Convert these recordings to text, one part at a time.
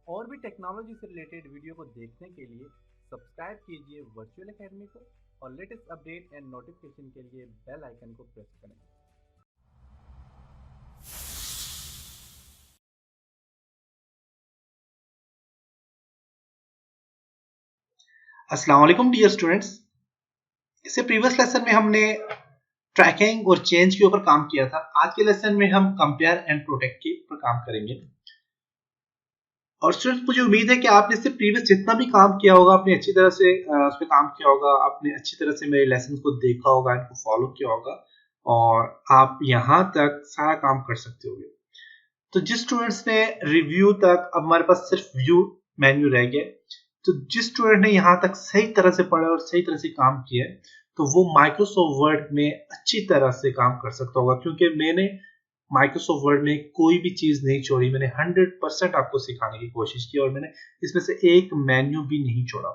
और भी टेक्नोलॉजी से रिलेटेड वीडियो को देखने के लिए सब्सक्राइब कीजिए वर्चुअल एकेडमी को और लेटेस्ट अपडेट एंड नोटिफिकेशन के लिए बेल आइकन को प्रेस करें। अस्सलाम वालेकुम डियर स्टूडेंट्स। इससे प्रीवियस लेसन में हमने ट्रैकिंग और चेंज के ऊपर काम किया था। आज के लेसन में हम कंपेयर एंड प्रोटेक्ट के ऊपर काम करेंगे। और स्टूडेंट्स, मुझे उम्मीद है कि आपने इससे प्रीवियस जितना भी काम किया होगा आपने अच्छी तरह से उस पर काम किया होगा, आपने अच्छी तरह से मेरे लेसन को देखा होगा, इनको फॉलो किया होगा और आप यहाँ तक सारा काम कर सकते होगे। तो जिस स्टूडेंट्स ने रिव्यू तक, अब हमारे पास सिर्फ व्यू मेन्यू रह गया, तो जिस स्टूडेंट ने यहाँ तक सही तरह से पढ़ा और सही तरह से काम किया तो वो माइक्रोसॉफ्ट वर्ड में अच्छी तरह से काम कर सकता होगा, क्योंकि मैंने माइक्रोसॉफ्ट वर्ड में कोई भी चीज नहीं छोड़ी। मैंने 100% आपको सिखाने की कोशिश की और मैंने इसमें से एक मेन्यू भी नहीं छोड़ा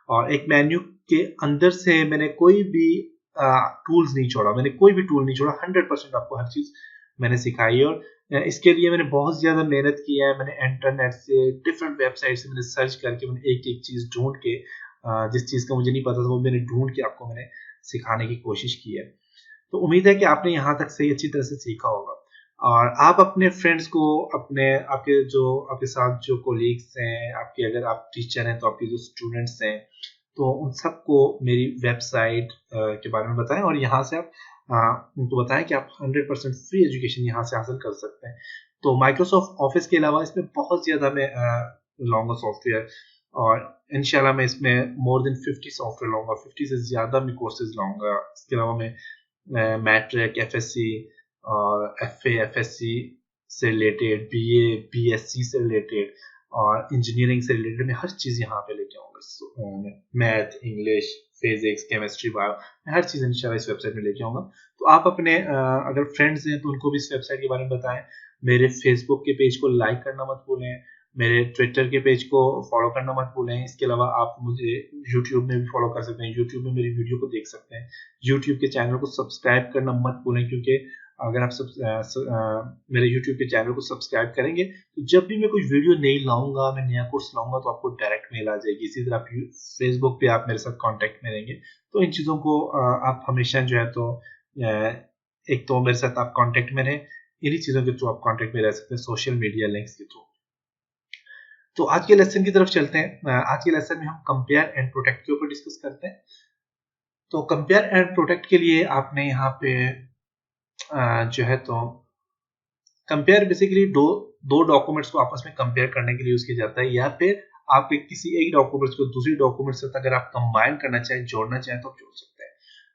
और एक मेन्यू के अंदर से मैंने कोई भी टूल्स नहीं छोड़ा। मैंने कोई भी टूल नहीं छोड़ा। 100% आपको हर चीज मैंने सिखाई और इसके लिए मैंने बहुत ज्यादा मेहनत की है। मैंने इंटरनेट से, डिफरेंट वेबसाइट से मैंने सर्च करके मैंने एक एक चीज ढूंढ के, जिस चीज का मुझे नहीं पता था वो मैंने ढूंढ के आपको मैंने सिखाने की कोशिश की है। तो उम्मीद है कि आपने यहाँ तक सही अच्छी तरह से सीखा होगा और आप अपने फ्रेंड्स को, अपने आपके साथ जो कोलीग्स हैं, आपके अगर आप टीचर हैं तो आपके जो स्टूडेंट्स हैं, तो उन सबको मेरी वेबसाइट के बारे में बताएं और यहाँ से आप उनको बताएं कि आप 100% फ्री एजुकेशन यहाँ से हासिल कर सकते हैं। तो माइक्रोसॉफ्ट ऑफिस के अलावा इसमें बहुत ज़्यादा मैं लाऊंगा सॉफ्टवेयर और इंशाल्लाह मैं इसमें मोर देन 50 सॉफ्टवेयर लाऊंगा, 50 से ज़्यादा मैं कोर्सेज लाऊंगा। इसके अलावा मैं मैट्रिक, एफएससी और एफए, एफएससी से रिलेटेड, बीए, बीएससी से रिलेटेड और इंजीनियरिंग से रिलेटेड मैं हर चीज़ यहाँ पे लेके आऊँगा। Math, English, physics, chemistry, bio, मैं हर चीज़ इंशाल्लाह इस वेबसाइट में लेके आऊँगा। तो आप अपने अगर फ्रेंड्स हैं तो उनको भी इस वेबसाइट के बारे में बताएं। मेरे फेसबुक के पेज को लाइक करना मत भूलें, मेरे ट्विटर के पेज को फॉलो करना मत भूलें। इसके अलावा आप मुझे यूट्यूब में भी फॉलो कर सकते हैं, यूट्यूब में मेरी वीडियो को देख सकते हैं। यूट्यूब के चैनल को सब्सक्राइब करना मत भूलें, क्योंकि अगर आप मेरे यूट्यूब के चैनल को सब्सक्राइब करेंगे तो जब भी मैं कोई वीडियो नई लाऊंगा, मैं नया कोर्स लाऊंगा तो आपको डायरेक्ट मेल आ जाएगी। इसी तरह आप फेसबुक पे आप मेरे साथ कांटेक्ट में रहेंगे तो इन चीज़ों को आप हमेशा जो है तो एक तो मेरे साथ आप कांटेक्ट में रहें, इन्हीं चीज़ों के थ्रू आप कांटेक्ट में रह सकते हैं, सोशल मीडिया लिंक्स के थ्रू। तो आज के लेसन की तरफ चलते हैं। आज के लेसन में हम कंपेयर एंड प्रोटेक्ट के ऊपर डिस्कस करते हैं। तो कंपेयर एंड प्रोटेक्ट के लिए आपने यहाँ पे जो है तो कंपेयर बेसिकली दो डॉक्यूमेंट्स को आपस में कंपेयर करने के लिए यूज किया जाता है, या फिर आप किसी एक डॉक्यूमेंट्स को दूसरी डॉक्यूमेंट से अगर आप कंबाइन करना चाहें, जोड़ना चाहें तो आप जोड़ सकते हैं।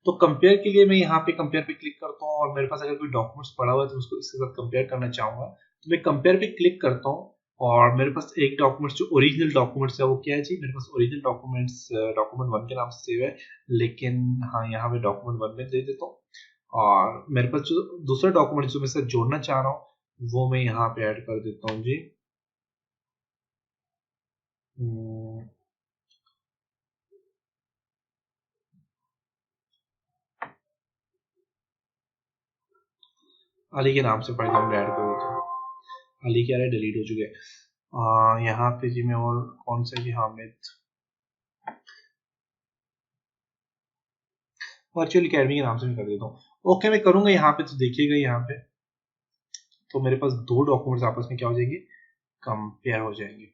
तो कंपेयर के लिए मैं यहाँ पे कंपेयर पे क्लिक करता हूँ और मेरे पास अगर कोई डॉक्यूमेंट्स पड़ा हुआ है तो उसको इसके साथ कंपेयर करना चाहूंगा तो मैं कंपेयर पे क्लिक करता हूँ और मेरे पास एक डॉक्यूमेंट्स जो ओरिजिनल डॉक्यूमेंट्स है वो क्या है जी, मेरे पास ओरिजिनल डॉक्यूमेंट्स डॉक्यूमेंट 1 के नाम से सेव है, लेकिन हाँ यहाँ पे डॉक्यूमेंट 1 में दे देता हूँ और मेरे पास जो दूसरा डॉक्यूमेंट जो मैं साथ जोड़ना चाह रहा हूँ वो मैं यहाँ पे ऐड कर देता हूँ जी। अली के नाम से पढ़ के मैं ऐड कर देता हूँ। अली क्या है, डिलीट हो चुके हैं। यहाँ पे जी मैं और कौन सा जी, हामिद, वर्चुअल अकेडमी के नाम से मैं कर देता हूँ। ओके मैं करूंगा यहाँ पे, तो देखिएगा यहाँ पे तो मेरे पास दो डॉक्यूमेंट्स आपस में क्या हो जाएंगे, कंपेयर हो जाएंगे।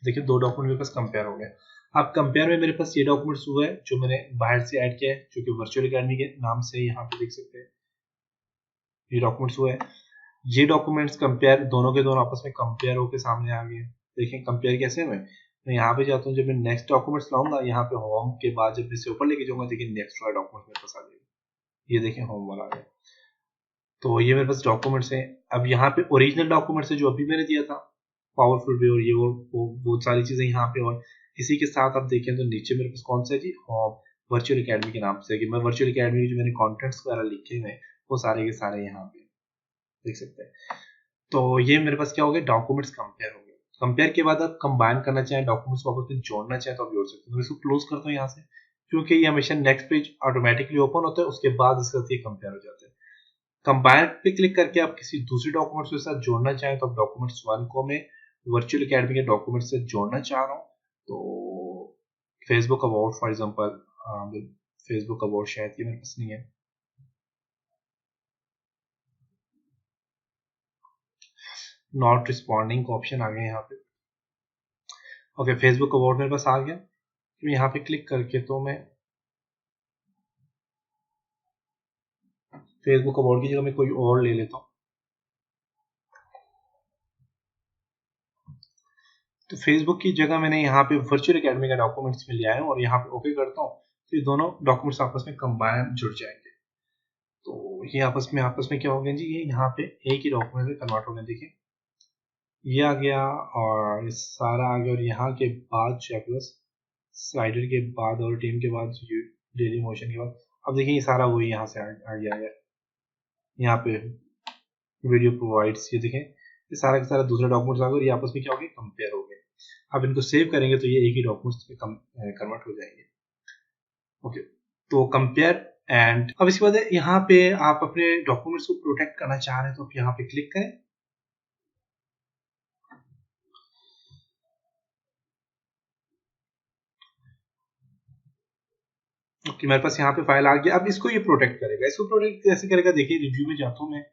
देखिए दो डॉक्यूमेंट मेरे पास कंपेयर हो गए। अब कंपेयर में मेरे पास ये डॉक्यूमेंट्स हुआ है जो मैंने बाहर से ऐड किया है, जो कि वर्चुअल अकेडमी के नाम से यहाँ पे देख सकते हैं ये डॉक्यूमेंट्स हुआ है। ये डॉक्यूमेंट्स कंपेयर, दोनों के दोनों आपस में कंपेयर होकर सामने आ गए। देखें कंपेयर कैसे हुए। मैं यहाँ पे जाता हूँ, जब मैं नेक्स्ट डॉक्यूमेंट्स लाऊंगा यहाँ पे होम के बाद जब मैं इसे ऊपर लेके जाऊंगा, देखिए नेक्स्ट वाला डॉक्यूमेंट मेरे पास आ जाएगा। ये देखें होम वाला आ गया। तो ये मेरे पास डॉक्यूमेंट्स हैं। अब यहाँ पे ओरिजिनल डॉक्यूमेंट्स है जो अभी मैंने दिया था, पावरफुल भी, और ये वो सारी चीजें यहाँ पे। और इसी के साथ आप देखें तो नीचे मेरे पास कौन सा है जी, होम, वर्चुअल अकेडमी के नाम से, कि मैं वर्चुअल अकेडमी जो मैंने कॉन्टेंट्स वगैरह लिखे हुए वो सारे के सारे यहाँ पे देख सकते हैं। तो ये मेरे पास क्या हो गया, डॉक्यूमेंट्स कंपेयर हो गए। कंपेयर के बाद आप कंबाइन करना चाहें, डॉक्यूमेंट्स को आपस में जोड़ना चाहें तो आप जोड़ सकते हैं। तो इसको क्लोज करता हूँ यहाँ से, क्योंकि ये हमेशा नेक्स्ट पेज ऑटोमेटिकली ओपन होता है, उसके बाद इसके साथ ये कंपेयर हो जाता है। कंबाइन पे क्लिक करके आप किसी दूसरे डॉक्यूमेंट्स के साथ जोड़ना चाहें तो आप डॉक्यूमेंट्स 1 को मैं वर्चुअल एकेडमी के डॉक्यूमेंट से जोड़ना चाह रहा हूँ तो Facebook about for example, Facebook about शायद ये मेरे पास नहीं है, नॉट रिस्पॉन्डिंग का ऑप्शन आ गया यहाँ पे। ओके, फेसबुक अबाउट मेरे पास आ गया। तो यहाँ पे क्लिक करके तो मैं फेसबुक अबाउट की जगह मैं कोई और ले लेता हूँ। तो फेसबुक की जगह मैंने यहाँ पे वर्चुअल एकेडमी का डॉक्यूमेंट्स में ले आया हूँ और यहाँ पे ओके करता हूँ तो ये दोनों डॉक्यूमेंट्स आपस में कंबाइन जुड़ जाएंगे। तो ये आपस में क्या हो गया जी, ये यहाँ पे एक ही डॉक्यूमेंट में कन्वर्ट हो गए। देखिए ये आ गया और ये सारा आ गया और यहाँ के बाद चेकलिस्ट स्लाइडर के बाद और टीम के बाद डेली मोशन के बाद अब देखिए ये सारा वही यहाँ से आ गया है। यहाँ पे वीडियो प्रोवाइड्स, ये देखें ये सारा का सारा दूसरा डॉक्यूमेंट्स आ गया और ये आपस में क्या हो गया, कंपेयर हो गए। अब इनको सेव करेंगे तो ये एक ही डॉक्यूमेंट्स में कन्वर्ट हो जाएंगे। ओके, तो कंपेयर एंड अब इसके बाद यहाँ पे आप अपने डॉक्यूमेंट्स को प्रोटेक्ट करना चाह रहे हैं तो आप यहाँ पे क्लिक करें। ओके, मेरे पास यहाँ पे फाइल आ गया। अब इसको ये प्रोटेक्ट करेगा। इसको प्रोटेक्ट कैसे करेगा, देखिए रिव्यू में जाता हूँ मैं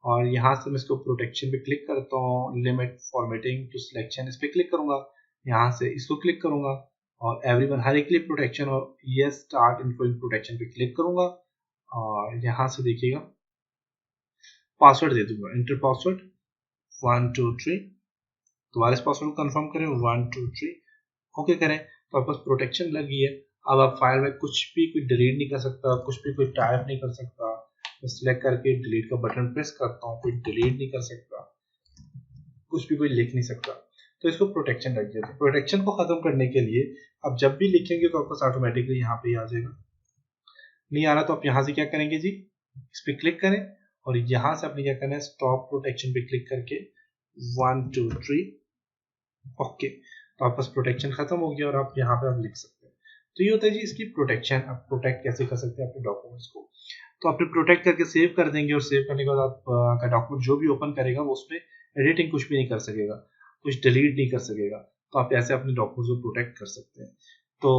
और यहाँ से मैं इसको प्रोटेक्शन पे क्लिक करता हूँ, लिमिट फॉर्मेटिंग टू सिलेक्शन इस पे क्लिक करूंगा, यहाँ से इसको क्लिक करूंगा और एवरीवन हर एक के लिए प्रोटेक्शन और ये स्टार्ट इन्फ्लुएंस प्रोटेक्शन पे क्लिक करूंगा और यहाँ से देखिएगा पासवर्ड दे दूंगा, इंटर पासवर्ड 1 2 3, दोबारा इस पासवर्ड को कंफर्म करें 1 2 3, ओके करें तो आपके पास प्रोटेक्शन लग गई है। अब आप फाइल में कुछ भी कोई डिलीट नहीं कर सकता, कुछ भी कोई टाइप नहीं कर सकता। मैं सिलेक्ट करके डिलीट का बटन प्रेस करता हूँ, कोई डिलीट नहीं कर सकता, कुछ भी कोई लिख नहीं सकता, तो इसको प्रोटेक्शन लग गया। तो प्रोटेक्शन को खत्म करने के लिए अब जब भी लिखेंगे तो आपको ऑटोमेटिकली यहाँ पे आ जाएगा। नहीं आ रहा तो आप यहाँ से क्या करेंगे जी, इस पर क्लिक करें और यहाँ से आपने क्या करना है, स्टॉप प्रोटेक्शन पे क्लिक करके 1 2 3, ओके, तो आपका प्रोटेक्शन खत्म हो गया और आप यहाँ पे आप लिख सकते हैं। तो ये होता है जी इसकी प्रोटेक्शन। आप प्रोटेक्ट कैसे कर सकते हैं अपने डॉक्यूमेंट्स को, तो आपने प्रोटेक्ट करके सेव कर देंगे और सेव करने के बाद आपका डॉक्यूमेंट जो भी ओपन करेगा वो उसमें एडिटिंग कुछ भी नहीं कर सकेगा, कुछ डिलीट नहीं कर सकेगा। तो आप ऐसे अपने डॉक्यूमेंट्स को प्रोटेक्ट कर सकते हैं। तो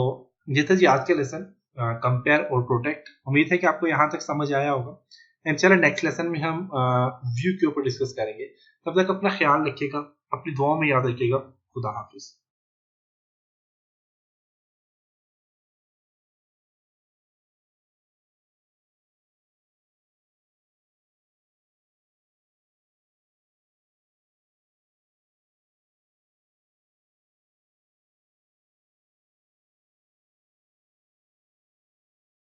ये था जी आज के लेसन कंपेयर और प्रोटेक्ट। उम्मीद है कि आपको यहाँ तक समझ आया होगा एंड चलो नेक्स्ट लेसन में हम व्यू के ऊपर डिस्कस करेंगे। तब तक अपना ख्याल रखिएगा, अपनी दुआ में याद रखिएगा। खुदा हाफिज।